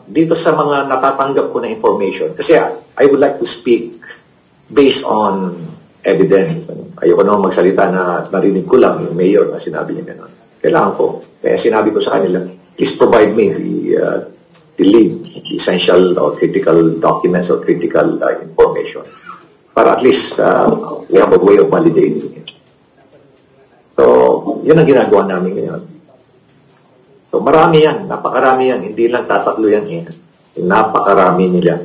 Dito sa mga natatanggap ko na information, kasi I would like to speak based on evidence. Ayoko naman magsalita na narinig ko lang yung mayor na sinabi niya gano'n. Kailangan ko. Kaya sinabi ko sa kanila, please provide me the lead, the essential or critical documents or critical information para at least we have a way of validating it. So, yun ang ginagawa namin ngayon. So, marami yan. Napakarami yan. Hindi lang tatatlo yan eh. Napakarami nila.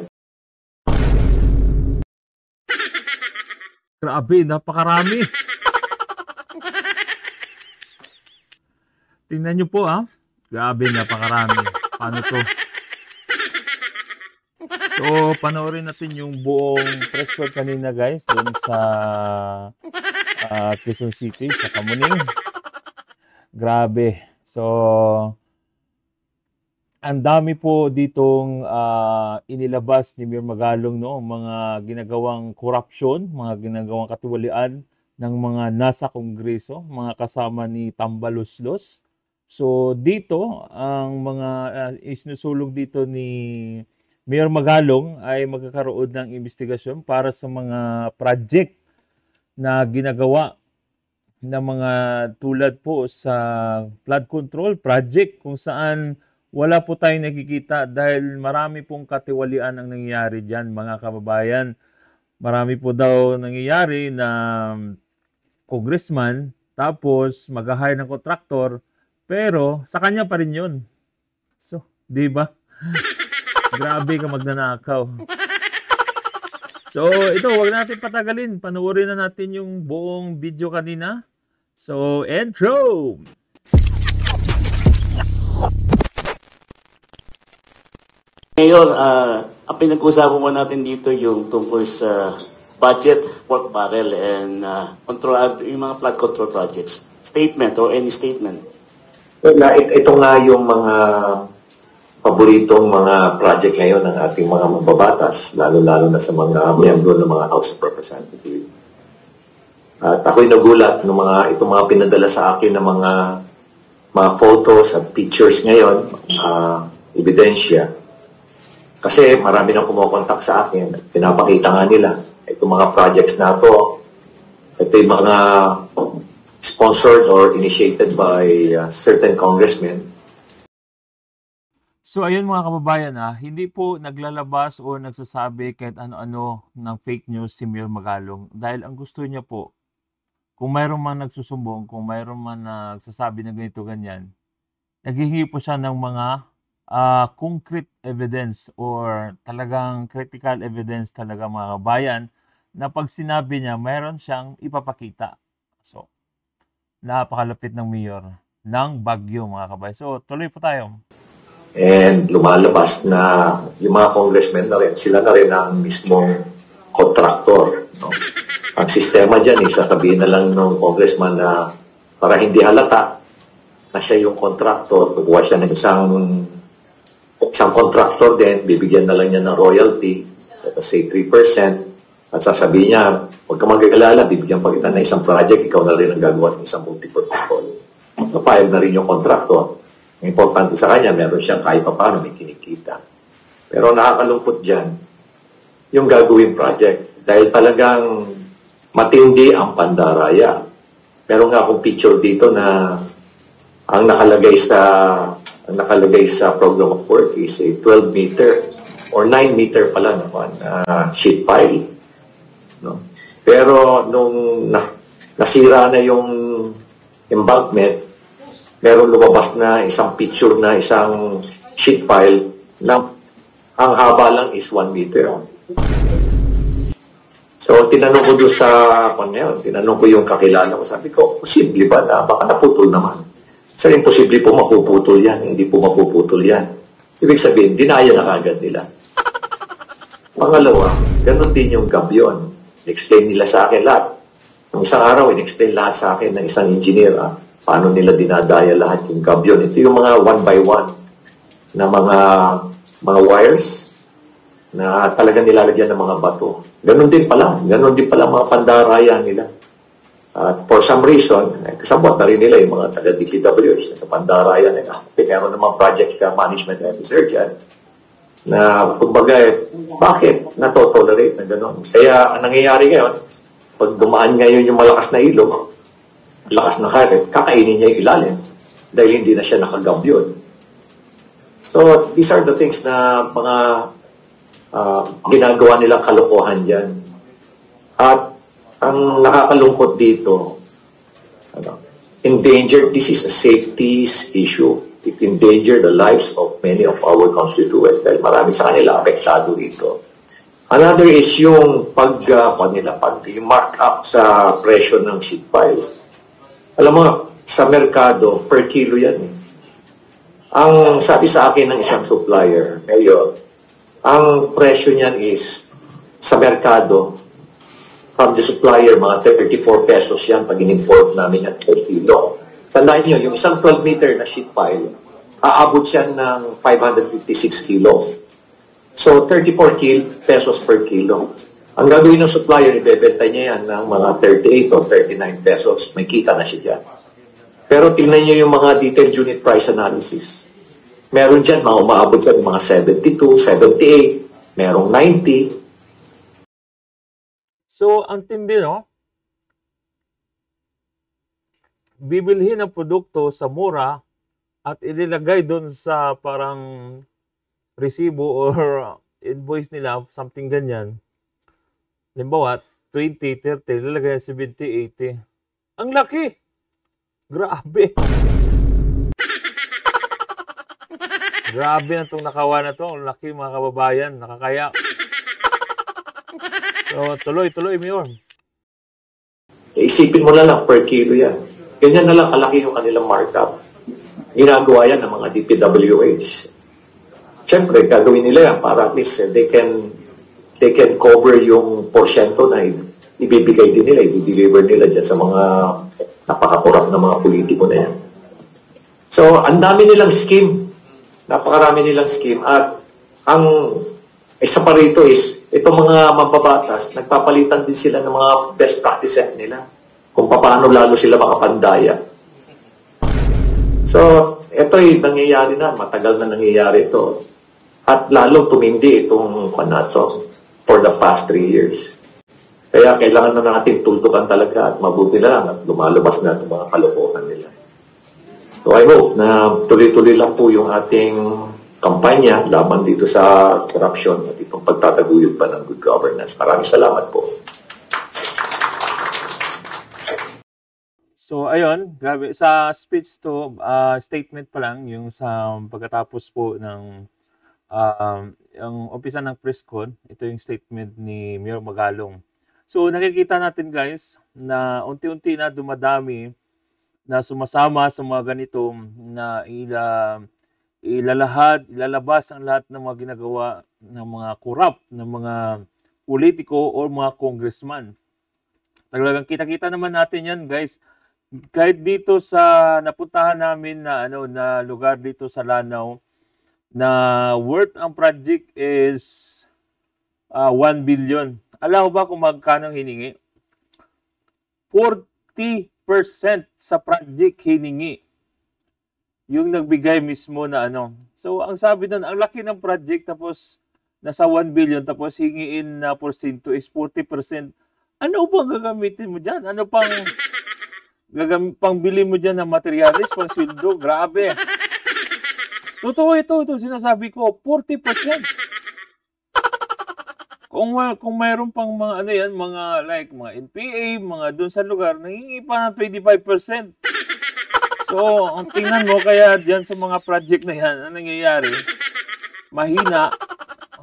Grabe, napakarami. Tingnan nyo po Grabe, napakarami. Paano to? So, panoorin natin yung buong press tour kanina guys. Doon sa Quezon City, sa Kamuning. Grabe. So, ang dami po ditong inilabas ni Mayor Magalong, no? Mga ginagawang corruption, mga ginagawang katiwalian ng mga nasa Kongreso, mga kasama ni Tambaloslos. So dito, ang mga isinusulong dito ni Mayor Magalong ay magkakaroon ng investigasyon para sa mga project na ginagawa na mga tulad po sa flood control project kung saan wala po tayong nakikita dahil marami pong katiwalian ang nangyayari dyan mga kababayan. Marami po daw nangyayari na congressman tapos mag-hire ng kontraktor pero sa kanya pa rin yun. So, di ba? Grabe ka magnanakaw. So, ito, wag natin patagalin. Panoorin na natin yung buong video kanina. So, intro! Ngayon, ang pinag-usapan mo natin dito yung tungkol sa budget, pork barrel, and control, yung mga flood control projects. Statement or any statement? Ito nga yung mga paboritong mga project ngayon ng ating mga mababatas, lalo-lalo na sa mga miyembro ng mga House of Representatives. At ako'y nagulat ng itong mga pinadala sa akin ng mga photos at pictures ngayon, ebidensya. Kasi marami nang kumukontak sa akin at pinapakita nga nila itong mga projects na ito yung mga sponsored or initiated by certain congressmen. So ayun mga kababayan hindi po naglalabas o nagsasabi kahit ano-ano ng fake news si Mayor Magalong dahil ang gusto niya po, kung mayroon man nagsusumbong, kung mayroon man nagsasabi na ganito ganyan, naghihingi po siya ng mga concrete evidence or talagang critical evidence talaga mga kababayan na pag sinabi niya, mayroon siyang ipapakita. So, napakalapit ng mayor ng Baguio mga kababayan. So, tuloy po tayo. And lumalabas na yung mga congressmen na rin, sila na rin ang mismong contractor. No? Ang sistema dyan, sasabihin na lang ng congressman na para hindi halata na siya yung contractor, kukuha siya ng isang contractor din, bibigyan na lang niya ng royalty, let's say 3%, at sasabihin niya, huwag ka mag-alala, bibigyan pa kita ng isang project, ikaw na rin ang gagawa ng isang multi-purpose hall. Napayag na rin yung contractor. Ang importante sa kanya, meron siyang kahit pa paano may kinikita. Pero nakakalungkot dyan, yung gagawin project. Dahil talagang matindi ang pandaraya. Meron nga akong picture dito na ang nakalagay sa program of work is a 12 meter or 9 meter pala naman sheet pile. No? Pero nung nasira na yung embankment, meron lumabas na isang picture na isang sheet pile na ang haba lang is 1 meter. So, tinanong ko doon tinanong ko yung kakilala ko, sabi ko, posible ba na baka naputol naman? Sir, imposible po mapuputol yan, hindi po mapuputol yan. Ibig sabihin, dinaya na kagad nila. Pangalawa, ganun din yung gabyon. In-explain nila sa akin lahat. Ang isang araw, in-explain lahat sa akin ng isang engineer, paano nila dinadaya lahat yung gabyon. Ito yung mga 1 by 1 na mga wires na talagang nilalagyan ng mga bato. Ganon din pala mga pandaraya nila. At for some reason, kasabot na rin nila yung mga taga-DPWH sa pandarayan nila. Kasi meron namang project management officer dyan na kumbaga, bakit natotolerate na gano'n? Kaya ang nangyayari ngayon, pag dumaan ngayon yung malakas na ilog, lakas na karet, kakainin niya yung ilalim dahil hindi na siya nakagambyon. So, these are the things na mga ginagawa nilang kalokohan dyan. At ang nakakalungkot dito, this is a safety issue. It endangered the lives of many of our constituents dahil marami sa kanila apektado dito. Another is yung yung markup sa presyo ng sheet piles. Alam mo, sa merkado, per kilo yan eh. Ang sabi sa akin ng isang supplier, ngayon, ang presyo niyan is sa merkado, from the supplier, mga 34 pesos yan pag in-import namin yan per kilo. Tandaan nyo, yung isang 12-meter na sheet pile, aabot siya ng 556 kilos. So, 34 pesos per kilo. Ang gagawin ng supplier, ibebenta niya yan ng mga 38 o 39 pesos. May kita na siya dyan. Pero tingnan nyo yung mga detailed unit price analysis. Meron dyan, umaabot yan mga 72, 78, merong 90. So, ang tindi, no? Bibilhin ang produkto sa mura at ililagay doon sa parang resibo or invoice nila, something ganyan. Halimbawa, 20, 30, ililagay 70, 80. Ang laki! Grabe! Grabe na itong nakawa na to. Ang laki, mga kababayan. Nakakaya. So, tuloy, Mayor. Isipin mo na lang per kilo yan. Ganyan na lang kalaki yung kanilang markup. Ginagawa yan ng mga DPWH. Siyempre, gagawin nila yan para at least they can cover yung porsyento na ibibigay din nila, i-deliver nila dyan sa mga napakakurap na mga politiko na yan. So, ang dami nilang scheme. Napakarami nilang scheme. At ang isa pa rito is, itong mga mababatas, nagpapalitan din sila ng mga best practices nila kung paano lalo sila makapandaya. So, ito'y nangyayari na, matagal na nangyayari ito. At lalo tumindi itong kanaso for the past 3 years. Kaya kailangan na natin tultukan talaga at mabuti na lang at lumalabas na itong mga kalokohan nila. So, I hope na tuloy-tuloy lang po yung ating kampanya laban dito sa corruption at itong pagtataguyod pa ng good governance. Maraming salamat po. So, ayun, grabe. Sa speech to, statement pa lang, yung sa pagkatapos po ng yung umpisa ng press con, ito yung statement ni Mayor Magalong. So, nakikita natin guys, na unti-unti na dumadami na sumasama sa mga ganito na ilalabas ang lahat ng mga ginagawa ng mga corrupt, ng mga politiko o mga congressman. Talagang kita-kita naman natin yan guys. Kahit dito sa napuntahan namin na na lugar dito sa Lanao na worth ang project is 1 billion. Alam mo ba kung magkano hiningi? 40% sa project hiningi. Yung nagbigay mismo na So, ang sabi doon, ang laki ng project tapos nasa 1 billion tapos hingiin na porsyento is 40%. Ano bang gagamitin mo dyan? Ano pang pangbili mo dyan ng materialis, pang sweldo? Grabe. Totoo ito, sinasabi ko, 40%. Kung mayroon pang mga mga like mga NPA, mga doon sa lugar, nangingi pa ng 25%. So, ang tingnan mo kaya diyan sa mga project na yan, ang nangyayari, mahina,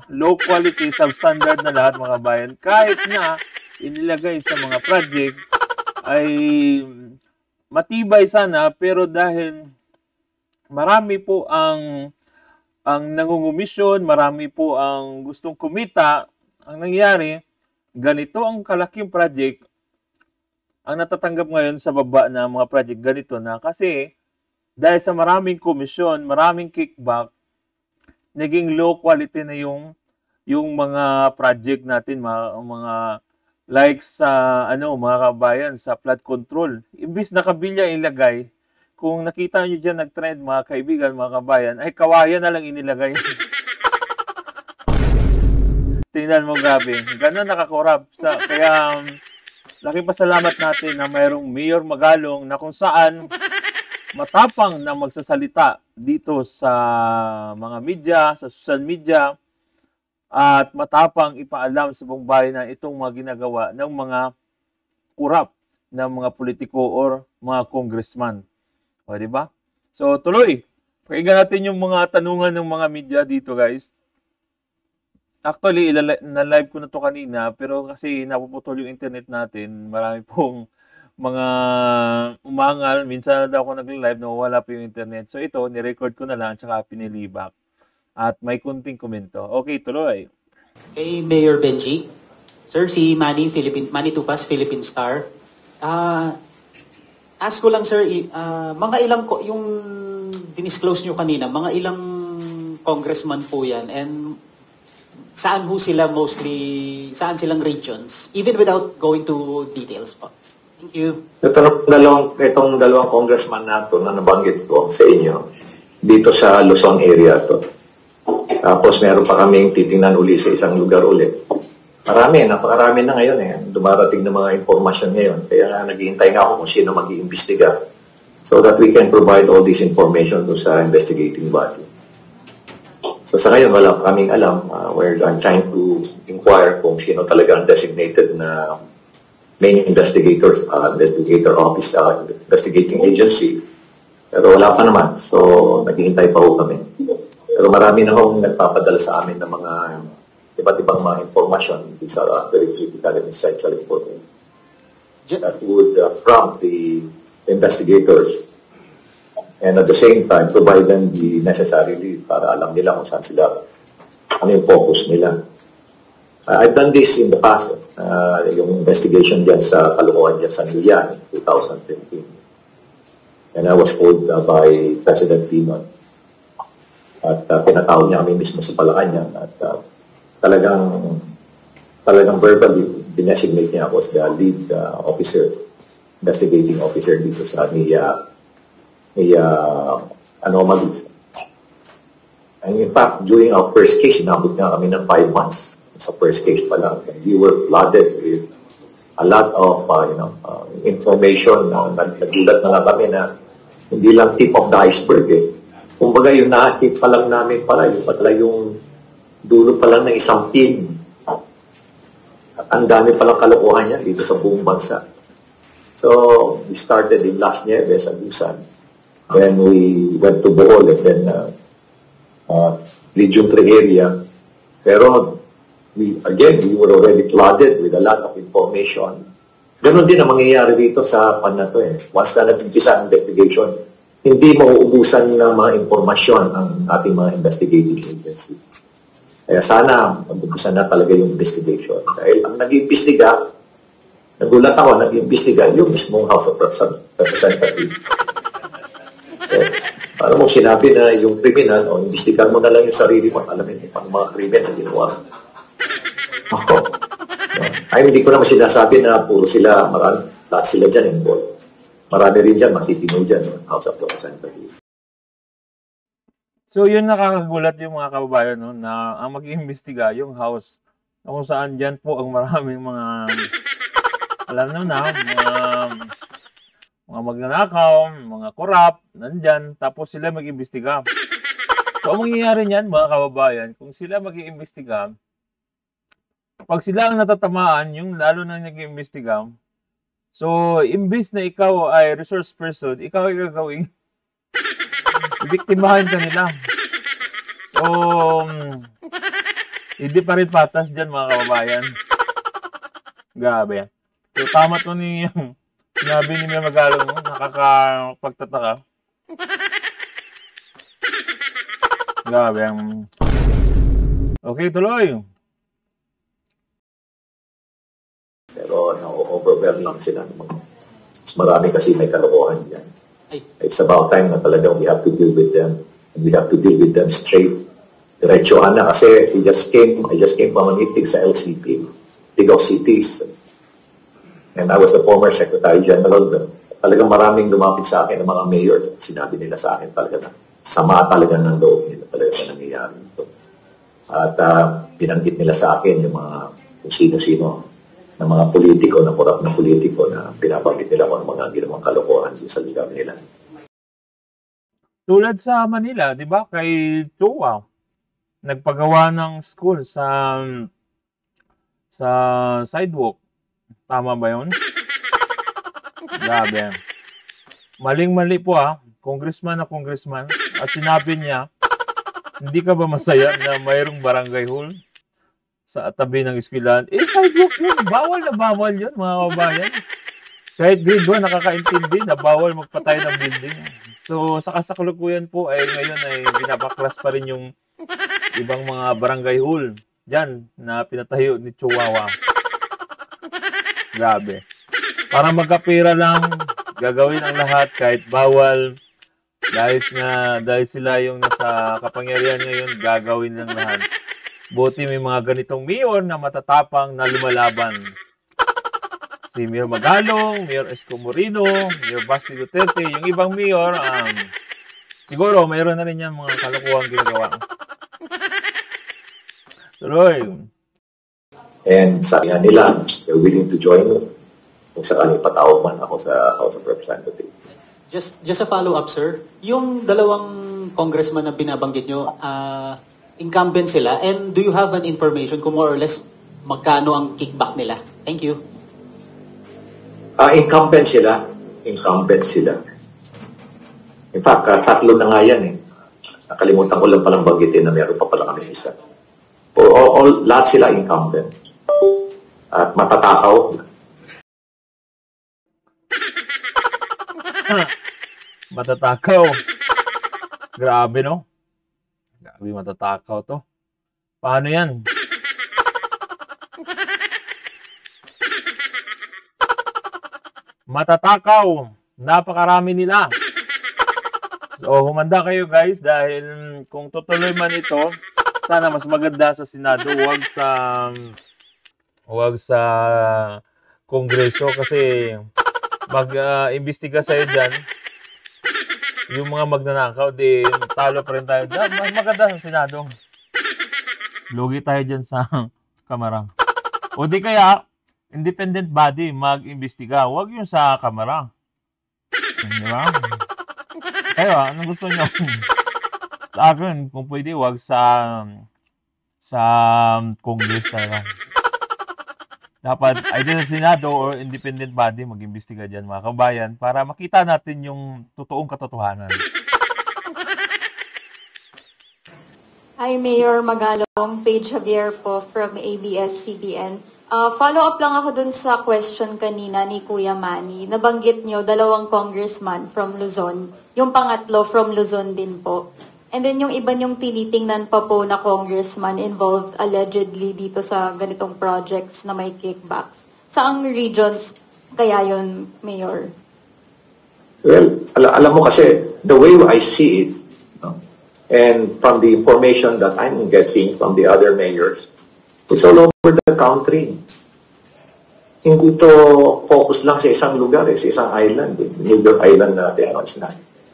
low quality, substandard na lahat mga bayan. Kahit na inilagay sa mga project ay matibay sana, pero dahil marami po ang nangungumisyon, marami po ang gustong kumita, ang nangyayari, ganito ang kalaking project, ang natatanggap ngayon sa baba na mga project ganito na kasi dahil sa maraming komisyon, maraming kickback, naging low quality na yung mga project natin, Like sa mga kabayan, sa flood control. Imbis na kabilya ilagay, kung nakita nyo dyan nag-trend mga kaibigan, mga kabayan, ay kawayan na lang inilagay. Tingnan mo, grabe. Ganun nakakorap. Kaya laking pasalamat natin na mayroong Mayor Magalong na kung saan matapang na magsasalita dito sa mga media, sa social media, at matapang ipaalam sa buong bayan na itong mga ginagawa ng mga kurap ng mga politiko or mga congressman. O, di ba? So, tuloy. Pakinggan natin yung mga tanungan ng mga media dito, guys. Actually, na-live ko na to kanina, pero kasi napuputol yung internet natin, marami pong mga umangal. Minsan na daw ako nag-live, nawawala po yung internet. So, ito, nirecord ko na lang, tsaka pinilibak. At may kunting komento. Okay, tuloy. Kay Mayor Benji. Sir, si Manny Tupas, Philippine Star. Ask ko lang, sir, mga ilang, yung dinisclose nyo kanina, mga ilang congressman po yan, and saan ho sila saan silang regions, even without going to details po. Thank you. Itong dalawang congressman na ito na nabanggit ko sa inyo, dito sa Luzon area to. Tapos meron pa kaming titingnan uli sa isang lugar ulit. Napakarami na ngayon eh. Dumarating na mga informasyon ngayon. Kaya naghihintay nga ako kung sino mag-iimbestiga so that we can provide all this information to sa investigating body. So sa ngayon, wala kaming alam. I'm trying to inquire kung sino talaga ang designated na main investigator office, investigating agency. Pero wala pa naman. So naghihintay pa ho kami. Pero marami na hong nagpapadala sa amin ng mga iba't ibang mga informasyon. These are very critical and essential important that would prompt the investigators and at the same time provide them the necessary lead para alam nila kung saan sila, ano yung focus nila. I've done this in the past, yung investigation dyan sa Caloocan dyan sa Nilian in 2013. And I was called by President Pinoy. At pinatawag niya kami mismo sa Malacanang at talagang verbally dinesignate niya ako as the lead officer, investigating officer dito sa anomalies. And in fact, during our first case, inabot nga kami ng 5 months sa first case pa lang. And we were flooded with a lot of information. Nagulat na nga kami na hindi lang tip of the iceberg eh. Kumbaga yung nakakit pa lang namin yung dulo pa lang ng isang pin. At ang dami palang kalokohan yan dito sa buong bansa. So, we started in Las Nieves and Busan. Then we went to Bohol and then Region 3 area. Pero, we were already flooded with a lot of information. Ganon din ang mangyayari dito sa pan na to eh. Once na nag-umpisa ang investigation, hindi mauubusan ng mga informasyon ang ating mga investigating agencies. Kaya sana mag-ubusan na talaga yung investigation. Dahil ang nag-iimbestiga, nagulat ako, nag-iimbestiga yung mismong House of Representatives. Para mo sinabi na yung criminal, imbestigan mo na lang yung sarili mo, alamin mo paano mga krimen na ginawa. Ako. Ay, hindi ko naman sinasabi na puro sila, lahat sila dyan involved. Marami rin dyan, matitino dyan, House of Representatives. So, yun nakakagulat yung mga kababayan, no, na ang mag-iimbestiga yung House, na kung saan dyan po ang maraming mga, alam na, mga magnanakaw, mga korap, nandyan, tapos sila mag-iimbestiga. So, ang mangyayari niyan, mga kababayan, kung sila mag-iimbestiga, pag sila ang natatamaan, yung lalo na nag-iimbestiga, so, imbis na ikaw ay resource person, ikaw ay gagawing biktimahin ka nila. So, hindi pa rin patas dyan, mga kababayan. Grabe. So, tama to sinabi ni Mayor Magalong, nakakapagtataka. Grabe. Okay, tuloy. Pero na-overwhelm lang sila. Mas marami kasi may kalokohan dyan. It's about time na talaga we have to deal with them. And we have to deal with them straight. Diretsohan na kasi I just came from a meeting sa LCP, League of Cities. And I was the former Secretary General. Talagang maraming lumapit sa akin ng mga mayors. Sinabi nila sa akin talaga na sama talaga ng loob nila talaga sa nangyayari ito. At binanggit nila sa akin yung mga kung sino-sino ng mga politiko, na korap na politiko na pinabanggit nila kung mga ginawang kalokohan sa lugar nila. Tulad sa Manila, di ba? Kay Chua, nagpagawa ng school sa sidewalk. Tama ba yun? Grabe. Maling-mali po congressman na congressman. At sinabi niya, hindi ka ba masaya na mayroong barangay hall sa tabi ng eskwelahan? Sidewalk yun. Bawal na bawal yun, mga kabayan. Kahit grade 1, nakakaintindi na bawal magpatay ng building. So, sa kasalukuyan po, ngayon ay binabaklas pa rin yung ibang mga barangay hall dyan na pinatayo ni Chihuahua. Grabe. Para magkapira lang, gagawin ang lahat kahit bawal. Dahil sila yung nasa kapangyarihan ngayon, gagawin ng lahat. Buti may mga ganitong mayor na matatapang na lumalaban. Si Mayor Magalong, Mayor Isko Moreno, Mayor Basti Duterte, yung ibang mayor, siguro mayroon na rin yan mga kalokohang ginagawa. Tuloy. And sabi nga nila, they're willing to join me kung sakaling patawag man ako sa House of Representatives. Just a follow-up, sir. Yung dalawang congressman na binabanggit nyo, incumbent sila, and do you have an information kung more or less magkano ang kickback nila? Thank you. Incumbent sila. In fact, tatlo na nga yan Nakalimutan ko lang palang banggitin na meron pa pala kami isa. Lahat sila incumbent. At matatakaw. Matatakaw. Grabe, no? Grabe, matatakaw to. Paano yan? Matatakaw. Napakarami nila. So, humanda kayo guys dahil kung tutuloy man ito, sana mas maganda sa Senado, wag sa Kongreso kasi mag-imbestiga sa'yo dyan. Yung mga magnanakaw, talo pa rin tayo. Mas maganda sa Senado. Lugi tayo dyan sa Kamara. O di kaya, independent body mag-imbestiga. Huwag yung sa Kamara. Di ba? Kayo, anong gusto nyo? Sa akin, kung pwede, huwag sa Congress talaga. Dapat either sa Senado or independent body mag-imbestiga dyan, mga kabayan, para makita natin yung totoong katotohanan. Hi, Mayor Magalong. Paige Javier po from ABS-CBN. Follow up lang ako dun sa question kanina ni Kuya Manny. Nabanggit nyo, 2 congressman from Luzon. Yung pangatlo from Luzon din po. And then yung iba yung tinitingnan pa po na congressman involved allegedly dito sa ganitong projects na may kickbacks. Saang regions kaya yun, Mayor? Well, alam mo kasi, the way I see it, and from the information that I'm getting from the other mayors, it's all over the country. Hindi to focus lang sa isang lugar, sa isang island. Major island natin.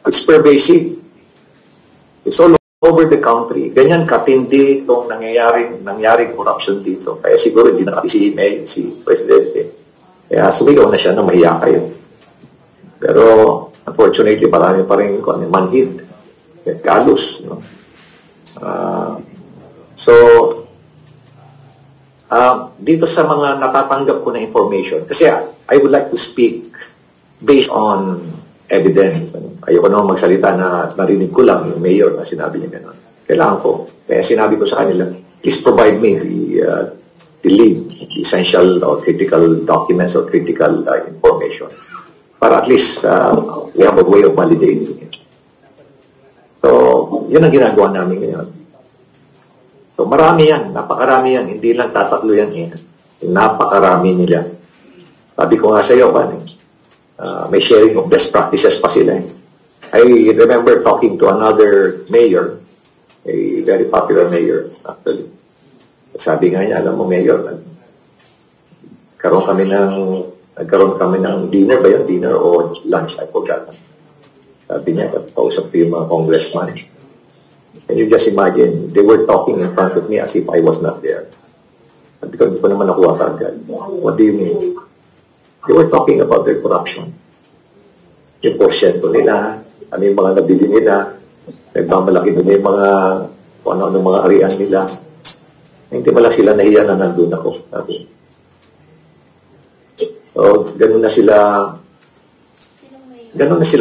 It's pervasive. It's all over the country. Ganyan katindi itong nangyaring corruption dito. Kaya siguro hindi nakati si Presidente. Kaya sumigaw na siya na mahiya kayo. Pero unfortunately, marami pa rin manhid. Kalos. No? Dito sa mga natatanggap ko na information, kasi I would like to speak based on evidence. Ayoko naman magsalita na narinig ko lang yung mayor na sinabi niya gano'n. Kailangan ko. Kaya sinabi ko sa kanila, please provide me the lead, the essential or critical documents or critical information. Para at least we have a way of validating it. So, yun ang ginagawa namin ngayon. So, marami yan. Napakarami yan. Hindi lang tatatlo yan. Napakarami nila. Sabi ko nga sa iyo, may sharing of best practices pa sila. I remember talking to another mayor, a very popular mayor, actually. Sabi nga niya, alam mo, mayor, karoon kami ng Nagkaroon kami ng dinner ba yun? Dinner o lunch? I forgot. Sabi niya, pausap ko yung mga congressman. Can you just imagine, they were talking in front of me as if I was not there. Sabi ko, hindi ko naman nakuha kagad. What do you mean? They were talking about their corruption. Yung porsyento nila, ano yung mga nabili nila, nagmamalaki nila yung mga, kung ano mga arian nila. Hindi mo lang sila nahiya na nandun ako. Sabi. So, ganun na sila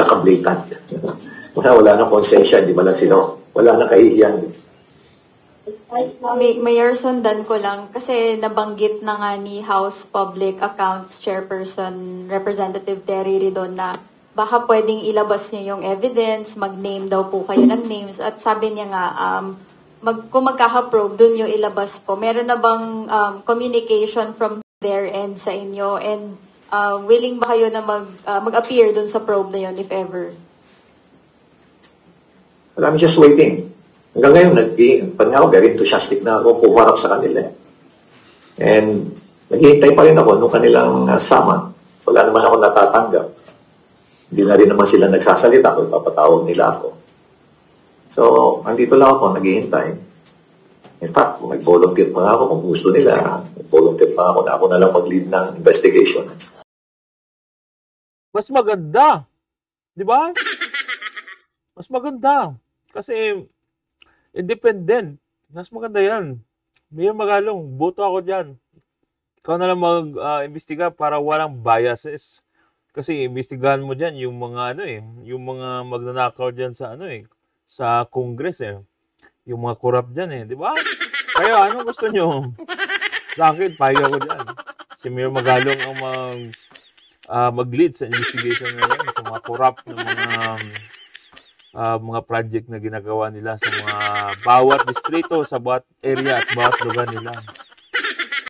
ka-blatant. Wala na konsensya, hindi ba lang sila, wala na kahihiyan. Mayor, sundan ko lang kasi nabanggit na nga ni House Public Accounts Chairperson Representative Terry Ridon na baka pwedeng ilabas niyo yung evidence, mag-name daw po kayo ng names at sabi niya nga kung magkaka-probe dun yung ilabas po. Meron na bang communication from their end sa inyo and willing ba kayo na mag-appear dun sa probe na yun if ever? I'm just waiting. Hanggang ngayon, very enthusiastic na ako pumarap sa kanila. And naghihintay pa rin ako nung kanilang sama. Wala naman ako natatanggap. Hindi na rin naman sila nagsasalita kung papatawag nila ako. So, andito lang ako, naghihintay. In fact, mag-volunteer pa nga ako kung gusto nila. Mag-volunteer pa ako na ako na lang mag-lead ng investigation. Mas maganda. Di ba? Mas maganda. Kasi independent. Mas maganda yan. Mayor Magalong, boto ako dyan. Ikaw na lang mag-imbestiga para walang biases. Kasi imbestigahan mo dyan yung mga yung mga magnanakaw dyan sa sa Congress Yung mga corrupt dyan di ba? Kaya ano gusto nyo? Sa akin, payo ko dyan. Si Mayor Magalong ang mag-lead sa investigation na yan sa mga corrupt na mga project na ginagawa nila sa mga bawat distrito, sa bawat area at bawat lugar nila.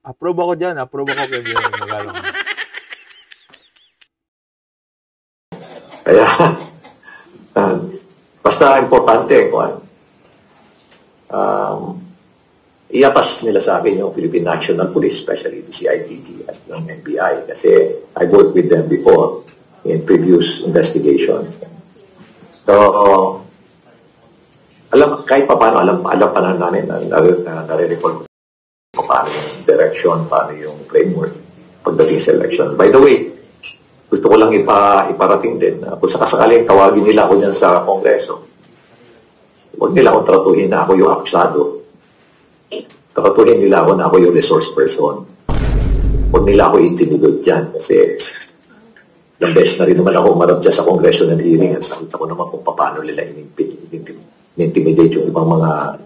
Approve ako dyan. Approve ako kay Mayor Magalong. Kaya, basta importante, iatas nila sa akin yung Philippine National Police, especially the CIDG at yung NBI, kasi I worked with them before in previous investigation. So, kahit pa paano, alam pa na namin, nare-report ko paano yung direction, paano yung framework pagdating sa election. By the way, gusto ko lang iparating din. Kung sakasakaling tawagin nila ako dyan sa Kongreso, huwag nila akong tratuhin na ako yung akusado. Tratuhin nila ako na ako yung resource person. Huwag nila ako intimidate dyan kasi the best na rin naman ako umarap dyan sa Kongreso ng hearing at nakita ko naman kung paano nila in-intimidate yung ibang mga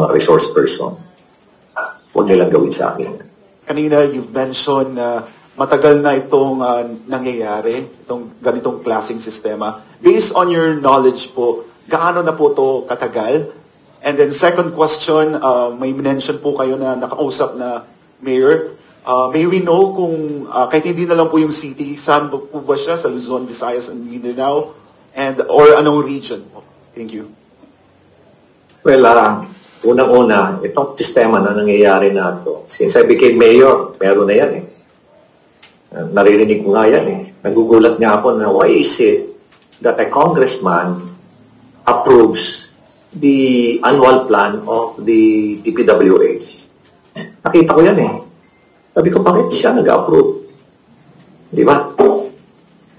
resource person. Huwag nilang gawin sa akin. Kanina you've mentioned na matagal na itong nangyayari, itong ganitong klaseng sistema. Based on your knowledge po, gaano na po ito katagal? And then second question, may mention po kayo na nakausap na mayor. May we know kung kahit hindi na lang po yung city, saan po ba siya? Sa Luzon, Visayas, and Mindanao? Or anong region? Thank you. Well, unang-una, itong sistema na nangyayari na ito, since I became mayor, meron na yan naririnig ko nga yan Nagugulat nga ako na why is it that a congressman approves the annual plan of the DPWH? Nakita ko yan Sabi ko, bakit siya nag-approve? Di ba?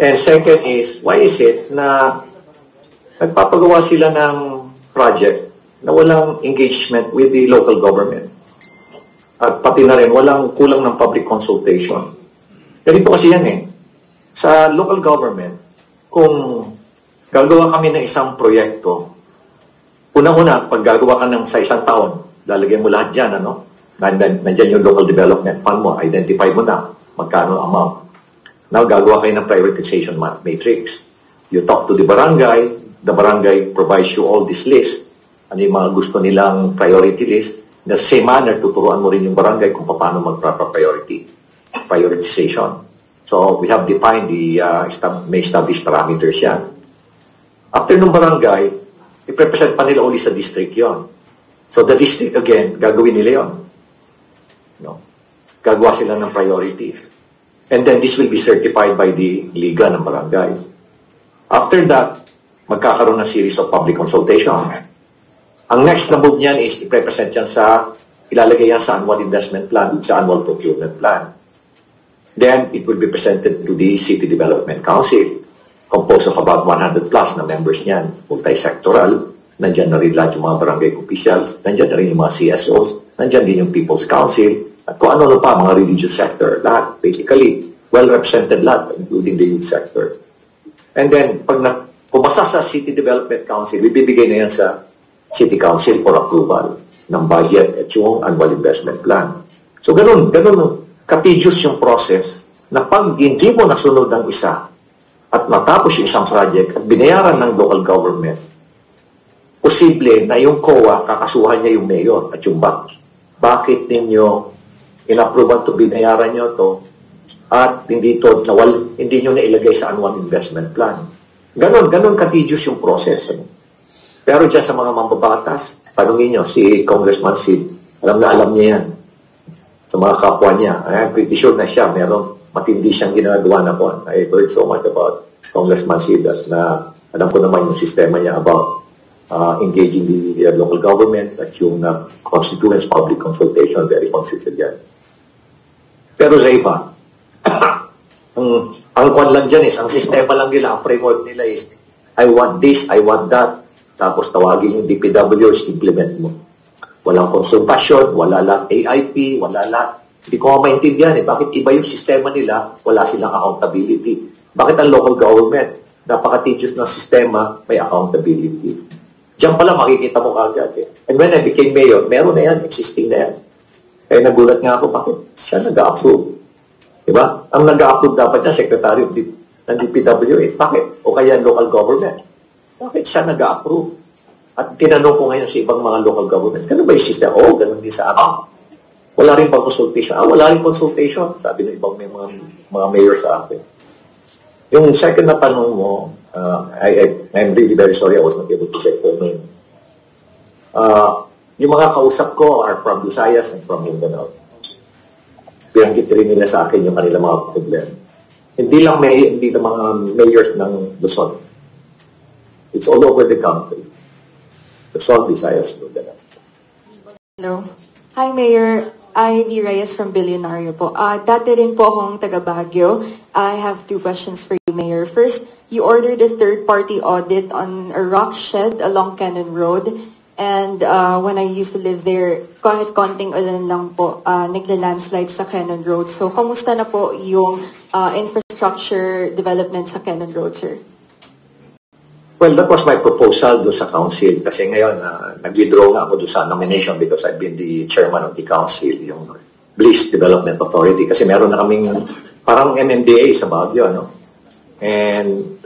And second is, why is it na nagpapagawa sila ng project na walang engagement with the local government? At pati na rin, walang kulang ng public consultation. Ganito kasi yan Sa local government, kung gagawa kami ng isang proyekto, unang-una, pag gagawa ka sa isang taon, lalagyan mo lahat dyan, Nandyan yung local development fund mo, identify mo na magkano amount. Now, gagawa kayo ng prioritization matrix. You talk to the barangay provides you all this list. Ano yung mga gusto nilang priority list. In the same manner, tuturuan mo rin yung barangay kung paano prioritization. So, we have defined may established parameters yan. After nung barangay, i-represent pa nila uli sa district yon. So, the district, again, gagawin nila yon. Gagawa sila ng priorities. And then this will be certified by the Liga ng Barangay. After that, magkakaroon ng series of public consultation. Ang next na move niyan is i-present yan ilalagay yan sa annual investment plan, sa annual procurement plan. Then, it will be presented to the City Development Council, composed of about 100 plus na members niyan, multi-sectoral. Nandyan na rin lahat yung mga barangay officials, nandyan na rin yung mga CSOs, nandyan din yung People's Council, at kung ano pa, mga religious sector, lahat, basically, well-represented lahat, including the youth sector. And then, pag pumasa sa City Development Council, ibibigay na yan sa City Council for approval ng budget at yung annual investment plan. So, ganun, ka-tedious yung process na pag hindi mo nasunod ang isa at matapos yung isang project at binayaran ng local government, posible na yung COA, kakasuhan niya yung mayor at yung bank. Bakit ninyo in-approve to binayaran nyo to at hindi nyo nailagay sa annual investment plan? Ganon ka-tedious yung process. Pero dyan sa mga mambabatas, tanungin nyo, si Congressman Sid, alam niya yan. Sa mga kapwa niya, I'm pretty sure na siya, meron matindi siyang ginagawa na po. I heard so much about Congressman Sid na alam ko naman yung sistema niya about engaging the local government at yung constituents public consultation, very consistent yan. Pero sa iba, ang kwan lang dyan is, ang sistema lang nila, ang framework nila is, I want this, I want that, tapos tawagin yung DPWs, implement mo. Walang konsultasyon, wala lahat AIP, wala lahat. Hindi ko maintindihan bakit iba yung sistema nila, wala silang accountability. Bakit ang local government, napaka-tedious ng sistema, may accountability. Diyan pala makikita mo kagad. And when I became mayor, meron na yan, existing na yan. Kaya nagulat nga ako, bakit siya nag-approve? Diba? Ang nag-approve dapat siya, Secretary of ng DPWH. Bakit? O kaya local government. Bakit siya nag-approve? At tinanong ko ngayon sa ibang mga local government, ganun ba yung system? Oo, ganun din sa amin. Wala rin bang consultation? Wala rin consultation. Sabi ng ibang mga mayor sa akin. Yung second na tanong mo, I'm really very sorry I was not able to get full name. Yung mga kausap ko are from Visayas and from Mindanao. Pinanggit rin nila sa akin yung kanilang mga problema. Hindi lang mga mayors ng Luzon. It's all over the country. Luzon, Visayas, Mindanao. Hello. Hi, Mayor. Ivy Reyes from Billionario po. Dati rin po akong taga Baguio. I have two questions for you, Mayor. First, you ordered a third-party audit on a rock shed along Cannon Road. And when I used to live there, kahit konting ulan lang po, nagla-landslide sa Cannon Road. So, kamusta na po yung infrastructure development sa Cannon Road, sir? Well, that was my proposal doon sa council. Kasi ngayon, nag-withdraw nga ako doon sa nomination because I've been the chairman of the council, yung Bliss Development Authority. Kasi meron na kaming parang MMDA sa Baguio, no? And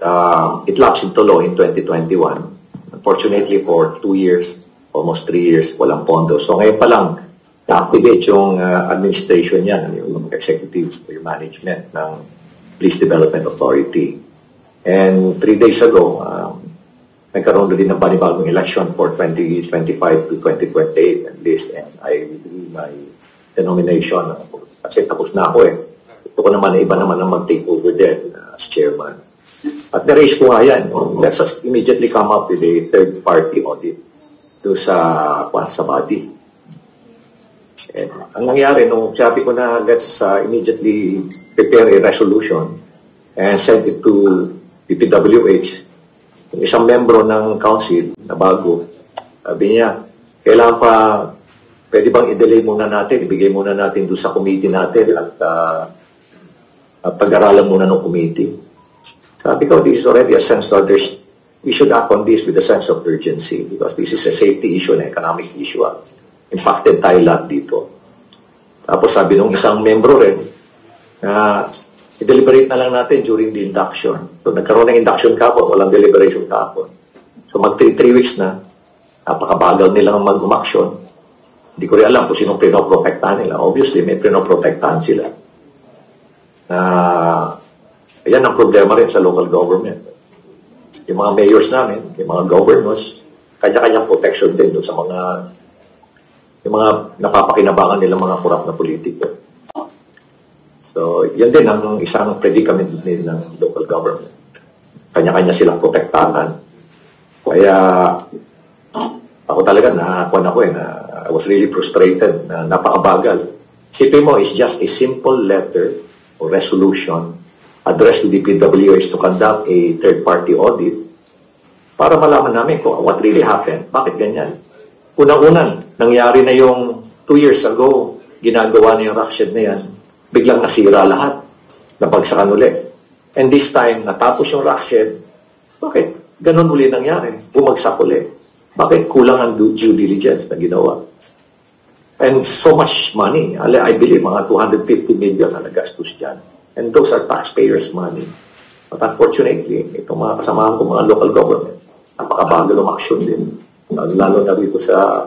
it lapsed into law in 2021. Unfortunately, for 2 years, almost 3 years, walang pondo. So ngayon pa lang, na-activate yung administration niyan, yung executives, yung management ng Bliss Development Authority. And 3 days ago, nagkaroon din ng panibagong election for 2025 to 2028 at least. And I withdrew my denomination. Kasi tapos na ako eh. Ito ko naman na iba naman ang mag-take over there as chairman. At na-raise ko nga yan. Let's just immediately come up with a third-party audit to sa body. And ang nangyari, nung sabi ko na let's immediately prepare a resolution and send it to DPWH, yung isang membro ng council na bago, sabi niya, kailangan pa, pwede bang i-delay muna natin, ibigay muna natin doon sa committee natin at pag-aralan muna ng committee. Sabi ko, this is already a sense of we should act on this with a sense of urgency because this is a safety issue, an economic issue. Impacted tayo lahat dito. Tapos sabi nung isang membro rin, na i-deliberate na lang natin during the induction. So nagkaroon ng induction kapon, walang deliberation kapon. So mag 3 weeks na, napakabagal nilang mag-umaksyon. Hindi ko rin alam kung sinong pinoprotektahan nila. Obviously, may pinoprotektahan sila. Ayan ang problema rin sa local government. Yung mga mayors namin, yung mga governors, kanya-kanyang protection din doon sa yung mga napapakinabangan nila mga korap na politiko. So, yan din ang isang predicament din ng local government. Kanya-kanya silang protektahan. Kaya, ako talaga I was really frustrated na napakabagal. Sipin mo, it's just a simple letter or resolution addressed to the PWH to conduct a third-party audit para malaman namin kung what really happened, bakit ganyan. Unang-unan, nangyari na yung 2 years ago, ginagawa na yung rock shed na yan, biglang nasira lahat, nabagsakan uli. And this time, natapos yung rock shed, bakit ganun uli nangyari? Bumagsak uli. Bakit kulang ang due diligence na ginawa? And so much money, I believe mga 250 million na nagastos dyan. And those are taxpayers' money. But unfortunately, itong mga kasamahan ko, mga local government, napakabagal ng action din. Lalo na dito sa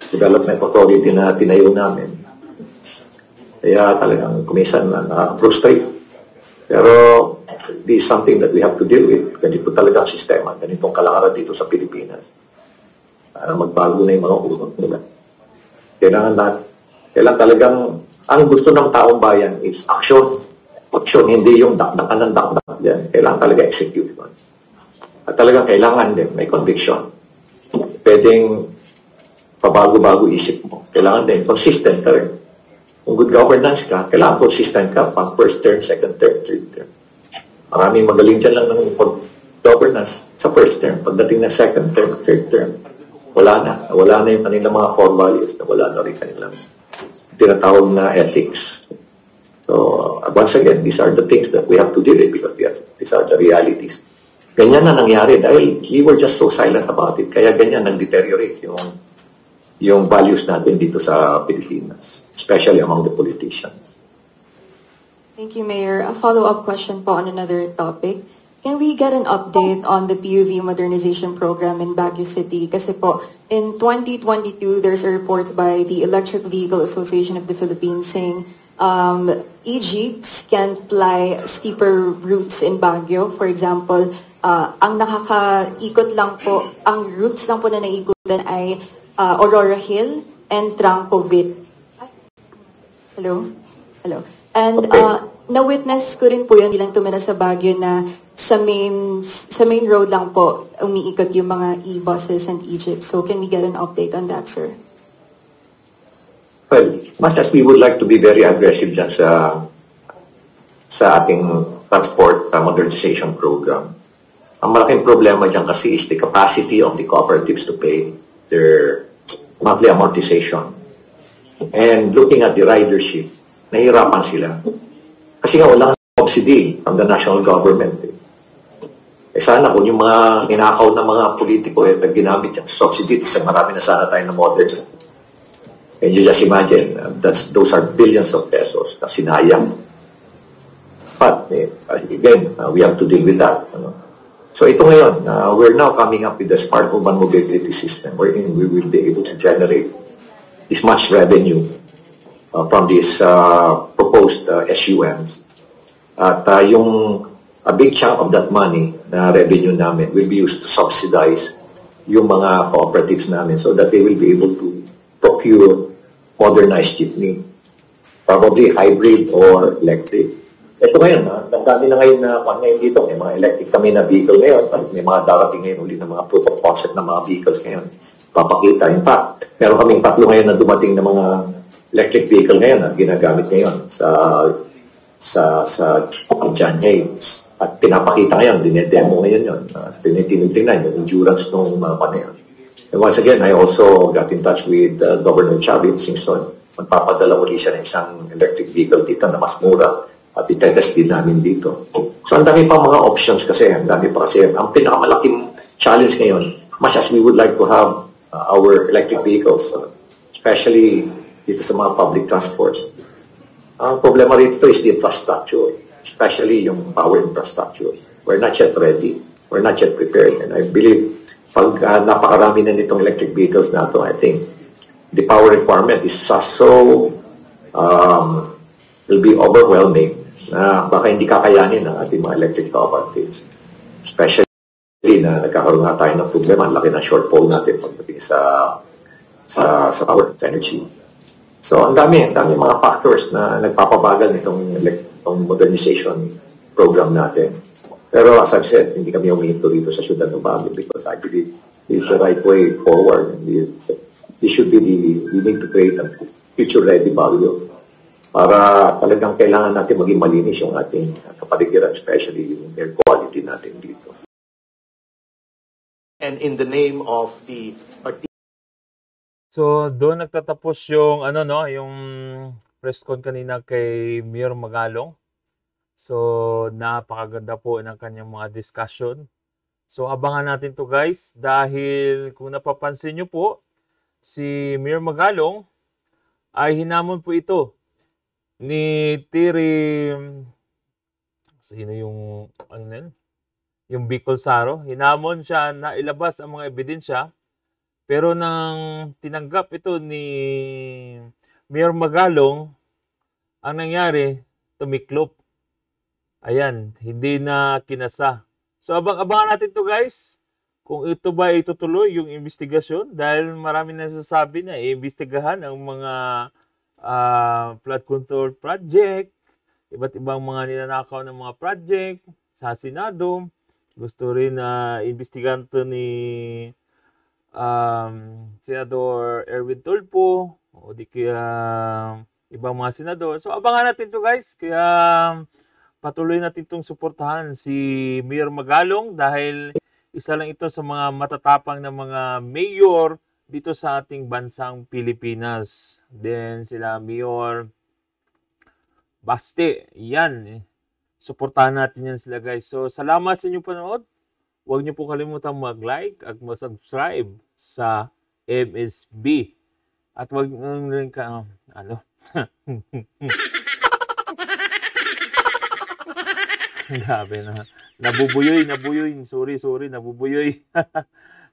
development authority na tinayo namin. Kaya talagang kumisan na na-frustrate. Pero this is something that we have to deal with. Ganito talaga ang sistema. Ganitong kalakaran dito sa Pilipinas. Para magbago na yung mga ulo nila. Kailangan talagang, ang gusto ng taong bayan is action. Action, hindi yung dakdakan ng dakdak yan. Kailangan talaga execution. At talagang kailangan din, may conviction. Pwedeng pabago-bago isip mo. Kailangan din, consistent ka rin. Kung good governance ka, kailangan consistent ka pang first term, second term, third term. Maraming magaling dyan lang ng governance sa first term. Pagdating ng second term, third term, wala na. Wala na yung kanilang mga core values. Wala na rin kanilang tinatawag na ethics. So, once again, these are the things that we have to deal with because these are the realities. Ganyan na nangyari dahil we were just so silent about it. Kaya ganyan nag-deteriorate yung values natin dito sa Pilipinas, especially among the politicians. Thank you, Mayor. A follow-up question po on another topic. Can we get an update on the PUV modernization program in Baguio City? Kasi po, in 2022, there's a report by the Electric Vehicle Association of the Philippines saying e-jeeps can ply steeper routes in Baguio. For example, ang nakakaikot lang po, ang routes lang po na naikutan ay Aurora Hill and Trancovit. Hello? Hello. And na-witness ko rin po yun bilang tumira sa Baguio na sa main road lang po umiikot yung mga e-buses and e-jeeps. So can we get an update on that, sir? Well, much as we would like to be very aggressive dyan sa ating transport modernization program, ang malaking problema dyan kasi is the capacity of the cooperatives to pay their monthly amortization. And looking at the ridership, nahihirapan sila. Kasi nga walang subsidy from the national government. Sana kung yung mga ninakaw na mga politiko ginamit yung subsidy, marami na sana tayo na modern. And you just imagine, those are billions of pesos na sinayang. But, again, we have to deal with that. So ito ngayon, we're now coming up with the Smart Urban Mobility System wherein we will be able to generate this much revenue from these proposed SUMs. At a big chunk of that money na revenue namin will be used to subsidize yung mga cooperatives namin so that they will be able to procure modernized jeepney. Probably hybrid or electric. Ito ngayon, ang dami na ngayon na ngayon dito, may mga electric kami na vehicle ngayon, may mga darating ngayon uli na mga proof of concept na mga vehicles ngayon. Papakita. In fact, meron kaming 3 ngayon na dumating na mga electric vehicle ngayon na ginagamit ngayon sa Janjay. At pinapakita ngayon, dinedemo ngayon yun. Tinitingnan yung endurance ng mga panayon. And once again, I also got in touch with Governor Chavit Singson. Magpapadala uli siya ng isang electric vehicle dito na mas mura at itetest din namin dito. So, ang dami pa mga options kasi. Ang dami pa kasi. Ang pinakamalaking challenge ngayon, much as we would like to have our electric vehicles, especially dito sa mga public transport. Ang problema rito is the infrastructure, especially yung power infrastructure. We're not yet ready. We're not yet prepared. And I believe pag napakarami na nitong electric vehicles na ito, I think the power requirement is so will be overwhelming na baka hindi kakayanin ng ating mga electric cooperatives. Especially na nagkakaroon nga tayo ng problema, ang laki ng shortfall natin pagdating sa power, sa energy. So, ang dami mga factors na nagpapabagal itong modernization program natin. Pero as I've said, hindi kami huminto rito sa Ciudad ng Baguio because I believe this is the right way forward. This should be we need to create a future-ready Baguio para talagang kailangan natin maging malinis yung ating kapaligiran, especially yung air quality natin dito. And in the name of the So, doon nagtatapos yung yung press con kanina kay Mayor Magalong. So, napakaganda po ng kanyang mga discussion. So, abangan natin to guys dahil kung napapansin nyo po, si Mayor Magalong ay hinamon po ito ni Tiri, sino yung yung Bicol Saro. Hinamon siya na ilabas ang mga ebidensya. Pero nang tinanggap ito ni Mayor Magalong, ang nangyari, tumiklop. Ayan, hindi na kinasa. So abangan natin to guys, kung ito ba itutuloy yung investigasyon dahil marami nasasabi na iimbestigahan ang mga flood control project, iba't ibang mga ninanakaw ng mga project sa Senado. Gusto rin na imbestigahan to ni Senador Erwin Tulfo o di kaya ibang mga senador. So abangan natin to guys. Kaya patuloy natin itong suportahan si Mayor Magalong dahil isa lang ito sa mga matatapang na mga mayor dito sa ating bansang Pilipinas. Then sila Mayor Baste. Yan. Suportahan natin yan sila guys. So salamat sa inyong panood. Huwag niyo po kalimutan mag-like at mag-subscribe sa MSB. At huwag rin ka, grabe na. Nabubuyoy. Sorry, nabubuyoy.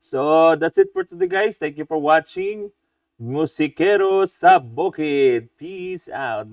So, that's it for today guys. Thank you for watching. Musikero sa Bukid. Peace out.